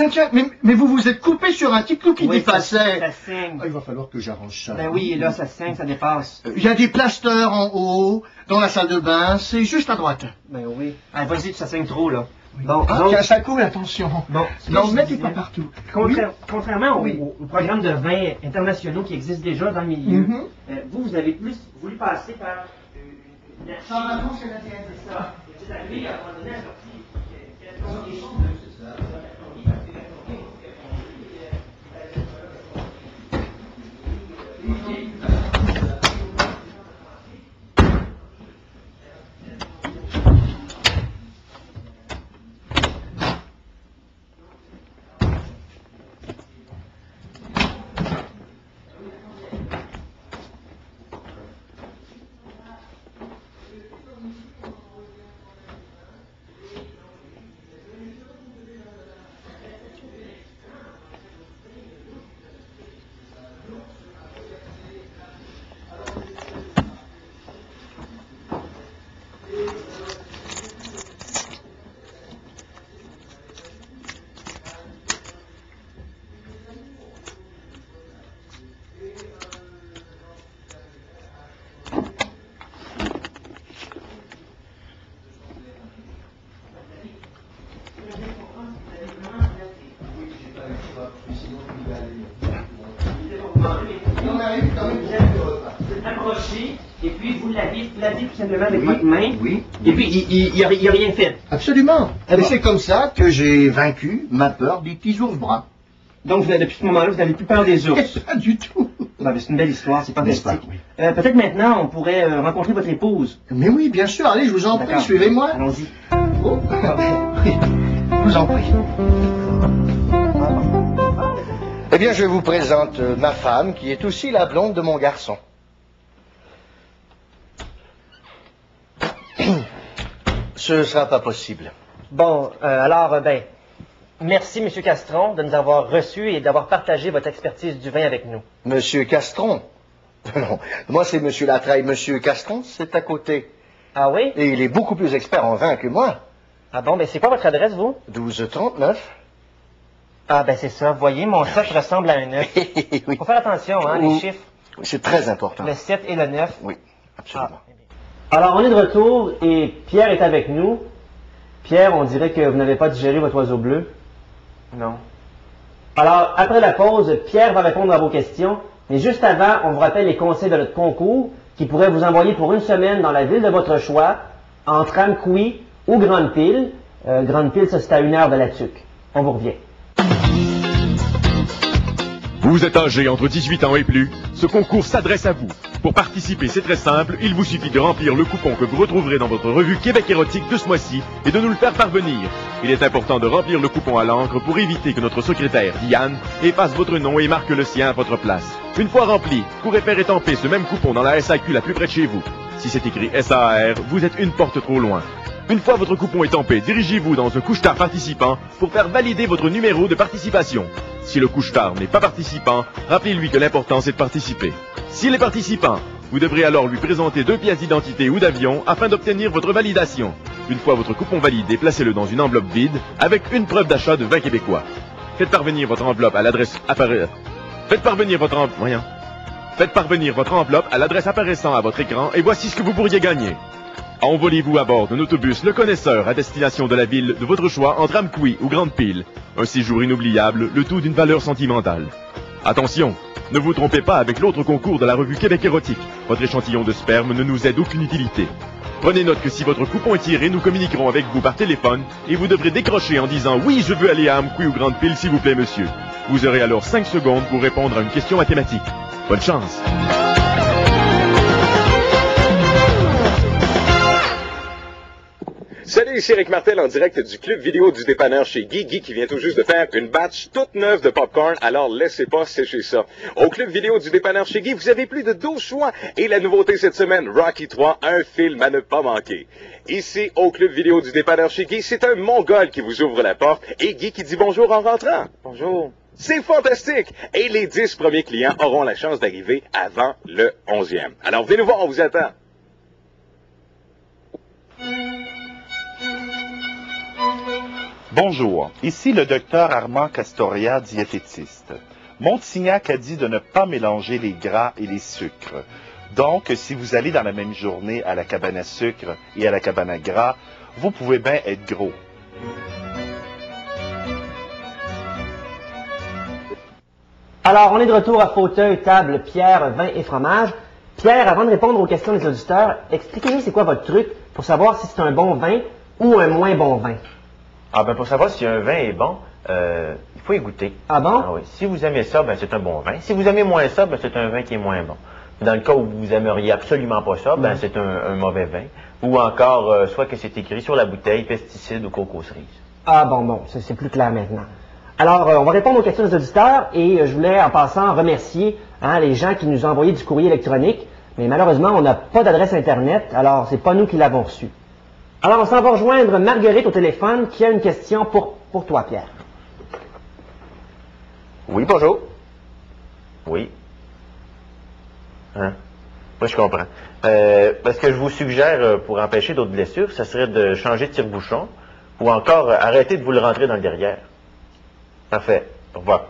Tiens, mais vous vous êtes coupé sur un petit clou qui Oui, dépassait. ça saigne. Ah, il va falloir que j'arrange ça. Ben oui, là, ça saigne, ça dépasse. Il y a des plasters en haut, dans la salle de bain, c'est juste à droite. Ben oui. Ah, vas-y, ça saigne trop, là. Oui. Bon, Ah, donc, tiens, ça coule, attention. bon, Non, mettez pas partout. Contrairement Oui. aux programmes de vins internationaux qui existent déjà dans le milieu, Mhm. vous avez plus voulu passer par une Ça, maintenant, c'est la tienne. c'est ça. Et vous arrivez à un moment donné à sortir des choses. Approchez, et puis vous lavez tout simplement avec votre main. Oui. Et puis il n'y a rien fait. Absolument. Et bon. c'est comme ça que j'ai vaincu ma peur des petits ours bruns. Donc depuis ce moment-là, vous n'avez plus peur des ours. Pas du tout. Ben, c'est une belle histoire, c'est N'est-ce fantastique. pas, oui. Peut-être maintenant, on pourrait rencontrer votre épouse. Mais oui, bien sûr. Allez, je vous en prie, D'accord. suivez-moi. Allons-y. Oh. Oui, je vous en prie. Eh bien, je vous présente ma femme, qui est aussi la blonde de mon garçon. Ce ne sera pas possible. Bon, alors, merci, Monsieur Castron, de nous avoir reçus et d'avoir partagé votre expertise du vin avec nous. Monsieur Castron? Non, moi c'est Monsieur Latreille. Monsieur Castron, c'est à côté. Ah oui? Et il est beaucoup plus expert en vin que moi. Ah bon, c'est quoi votre adresse, vous? 1239. Ah c'est ça, vous voyez, mon 7 ressemble à un 9. Oui. Faut faire attention, hein, les chiffres. C'est très important. Le 7 et le 9. Oui, absolument. Alors, on est de retour et Pierre est avec nous. Pierre, on dirait que vous n'avez pas digéré votre oiseau bleu. Non. Alors, après la pause, Pierre va répondre à vos questions. Mais juste avant, on vous rappelle les conseils de notre concours qui pourrait vous envoyer pour une semaine dans la ville de votre choix, entre Amqui ou Grande-Pile. Grande-Pile, ça c'est à 1 heure de la Tuque. On vous revient. Vous êtes âgé entre 18 ans et plus, ce concours s'adresse à vous. Pour participer, c'est très simple, il vous suffit de remplir le coupon que vous retrouverez dans votre revue Québec érotique de ce mois-ci et de nous le faire parvenir. Il est important de remplir le coupon à l'encre pour éviter que notre secrétaire, Diane, efface votre nom et marque le sien à votre place. Une fois rempli, courez faire étamper ce même coupon dans la SAQ la plus près de chez vous. Si c'est écrit SAR, vous êtes une porte trop loin. Une fois votre coupon étampé, dirigez-vous dans un couche-tard participant pour faire valider votre numéro de participation. Si le couche-tard n'est pas participant, rappelez-lui que l'important c'est de participer. S'il est participant, vous devrez alors lui présenter 2 pièces d'identité ou d'avion afin d'obtenir votre validation. Une fois votre coupon validé, placez-le dans une enveloppe vide avec une preuve d'achat de 20 québécois. Faites parvenir votre enveloppe à l'adresse Faites parvenir votre enveloppe à l'adresse apparaissant à votre écran et voici ce que vous pourriez gagner. Envolez-vous à bord d'un autobus Le Connaisseur à destination de la ville de votre choix entre Amqui ou Grande-Pile. Un séjour inoubliable, le tout d'une valeur sentimentale. Attention, ne vous trompez pas avec l'autre concours de la revue Québec érotique. Votre échantillon de sperme ne nous aide aucune utilité. Prenez note que si votre coupon est tiré, nous communiquerons avec vous par téléphone et vous devrez décrocher en disant « Oui, je veux aller à Amqui ou Grande-Pile, s'il vous plaît, monsieur ». Vous aurez alors 5 secondes pour répondre à une question mathématique. Bonne chance! Salut, ici Eric Martel en direct du club vidéo du dépanneur chez Guy. Guy qui vient tout juste de faire une batch toute neuve de popcorn, alors laissez pas sécher ça. Au club vidéo du dépanneur chez Guy, vous avez plus de 12 choix. Et la nouveauté cette semaine, Rocky 3, un film à ne pas manquer. Ici, au club vidéo du dépanneur chez Guy, c'est un Mongol qui vous ouvre la porte et Guy qui dit bonjour en rentrant. Bonjour. C'est fantastique! Et les 10 premiers clients auront la chance d'arriver avant le 11e. Alors venez nous voir, on vous attend. Bonjour, ici le docteur Armand Castoria, diététiste. Montignac a dit de ne pas mélanger les gras et les sucres. Donc, si vous allez dans la même journée à la cabane à sucre et à la cabane à gras, vous pouvez bien être gros. Alors, on est de retour à fauteuil, table, Pierre, vin et fromage. Pierre, avant de répondre aux questions des auditeurs, expliquez-nous c'est quoi votre truc pour savoir si c'est un bon vin ou un moins bon vin. Ah ben pour savoir si un vin est bon, il faut y goûter. Ah bon? Ah oui. Si vous aimez ça, ben c'est un bon vin. Si vous aimez moins ça, ben c'est un vin qui est moins bon. Dans le cas où vous aimeriez absolument pas ça, ben c'est un mauvais vin. Ou encore, soit que c'est écrit sur la bouteille, pesticides ou coco cerise. Ah bon, c'est plus clair maintenant. Alors, on va répondre aux questions des auditeurs et je voulais en passant remercier les gens qui nous ont envoyé du courrier électronique, mais malheureusement, on n'a pas d'adresse Internet, alors c'est pas nous qui l'avons reçu. Alors, on s'en va rejoindre Marguerite au téléphone qui a une question pour toi, Pierre. Oui, bonjour. Oui. Hein? Moi, je comprends. Ce que je vous suggère pour empêcher d'autres blessures, ça serait de changer de tire-bouchon ou encore arrêter de vous le rentrer dans le derrière. Parfait. Au revoir.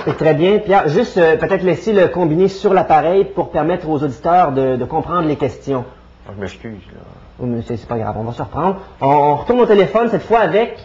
C'est très bien, Pierre. Juste peut-être laisser le combiner sur l'appareil pour permettre aux auditeurs de comprendre les questions. Oh, je m'excuse, là. Oui, mais c'est pas grave, on va se reprendre. On retourne au téléphone, cette fois avec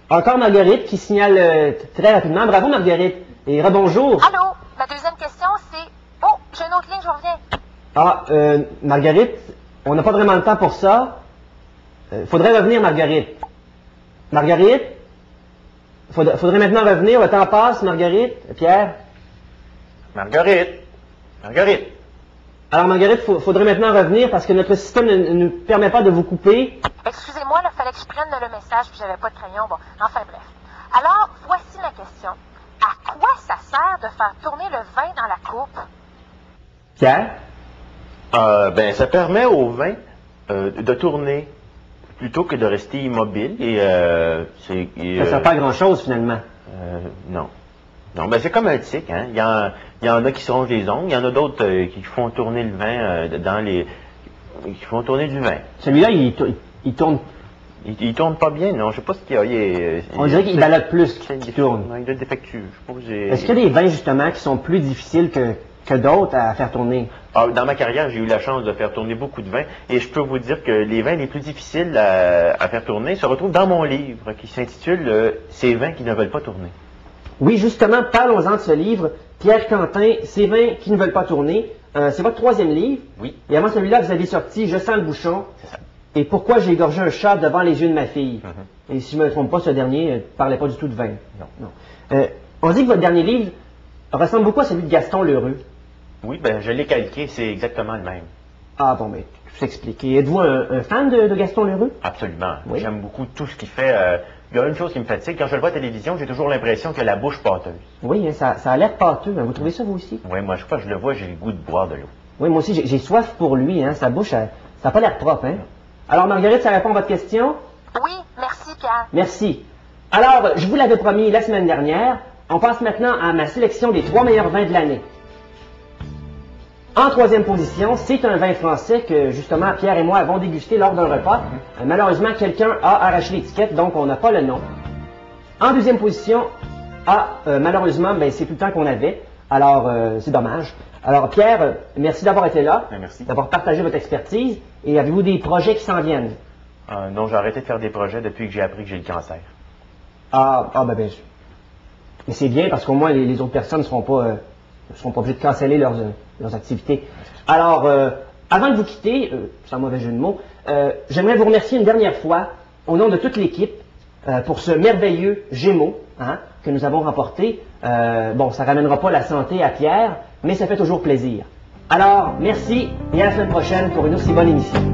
encore Marguerite qui signale très rapidement. Bravo, Marguerite. Et rebonjour. Allô? Ma deuxième question, c'est... Oh, j'ai une autre ligne, je reviens. Ah, Marguerite, on n'a pas vraiment le temps pour ça. Faudrait revenir, Marguerite. Marguerite? Faudrait maintenant revenir. Le temps passe, Marguerite. Pierre? Marguerite. Marguerite. Alors, Marguerite, faudrait maintenant revenir parce que notre système ne nous permet pas de vous couper. Excusez-moi, il fallait que je prenne le message puis j'avais pas de crayon. Bon, enfin bref. Alors, voici ma question. À quoi ça sert de faire tourner le vin dans la coupe? Pierre? Ça permet au vin de tourner plutôt que de rester immobile Ça ne sert pas à grand-chose, finalement. Non. Non, c'est comme un tic, hein. Il y en a qui se rongent les ongles, il y en a d'autres qui font tourner le vin qui font tourner du vin. Celui-là, il tourne. Il tourne pas bien, non. Je sais pas ce qu'il y a. On dirait qu'il balade plus qu'il tourne. Non, il est défectueux. Est-ce qu'il y a des vins, justement, qui sont plus difficiles que d'autres à faire tourner? Dans ma carrière, j'ai eu la chance de faire tourner beaucoup de vins et je peux vous dire que les vins les plus difficiles à faire tourner se retrouvent dans mon livre qui s'intitule « Ces vins qui ne veulent pas tourner ». Oui, justement, parlons-en de ce livre. Pierre Quentin, Ces vins qui ne veulent pas tourner. C'est votre troisième livre. Oui. Et avant celui-là, vous aviez sorti « Je sens le bouchon ». C'est ça. Et pourquoi j'ai égorgé un chat devant les yeux de ma fille. Et si je ne me trompe pas, ce dernier ne parlait pas du tout de vin. Non. On dit que votre dernier livre ressemble beaucoup à celui de Gaston Lheureux. Oui, je l'ai calqué, c'est exactement le même. Ah bon, tout s'explique. Et êtes-vous un fan de Gaston Lheureux? Absolument. Oui. J'aime beaucoup tout ce qu'il fait. Il y a une chose qui me fatigue, quand je le vois à la télévision, j'ai toujours l'impression qu'il a la bouche pâteuse. Oui, ça a l'air pâteux. Vous trouvez ça, vous aussi? Oui, moi, chaque fois que je le vois, j'ai le goût de boire de l'eau. Oui, moi aussi, j'ai soif pour lui. Sa bouche, ça n'a pas l'air propre. Alors, Marguerite, ça répond à votre question? Oui, merci, Pierre. Merci. Alors, je vous l'avais promis la semaine dernière, on passe maintenant à ma sélection des 3 meilleurs vins de l'année. En troisième position, c'est un vin français que, justement, Pierre et moi avons dégusté lors d'un repas. Malheureusement, quelqu'un a arraché l'étiquette, donc on n'a pas le nom. En deuxième position, malheureusement, c'est tout le temps qu'on avait. Alors, c'est dommage. Alors, Pierre, merci d'avoir été là, merci. D'avoir partagé votre expertise. Et avez-vous des projets qui s'en viennent? Non, j'ai arrêté de faire des projets depuis que j'ai appris que j'ai le cancer. Mais c'est bien parce qu'au moins les autres personnes ne seront pas obligées de canceller leurs activités. Alors, avant de vous quitter, sans mauvais jeu de mots, j'aimerais vous remercier une dernière fois, au nom de toute l'équipe, pour ce merveilleux Gémeaux que nous avons remporté. Ça ne ramènera pas la santé à Pierre, mais ça fait toujours plaisir. Alors, merci et à la semaine prochaine pour une aussi bonne émission.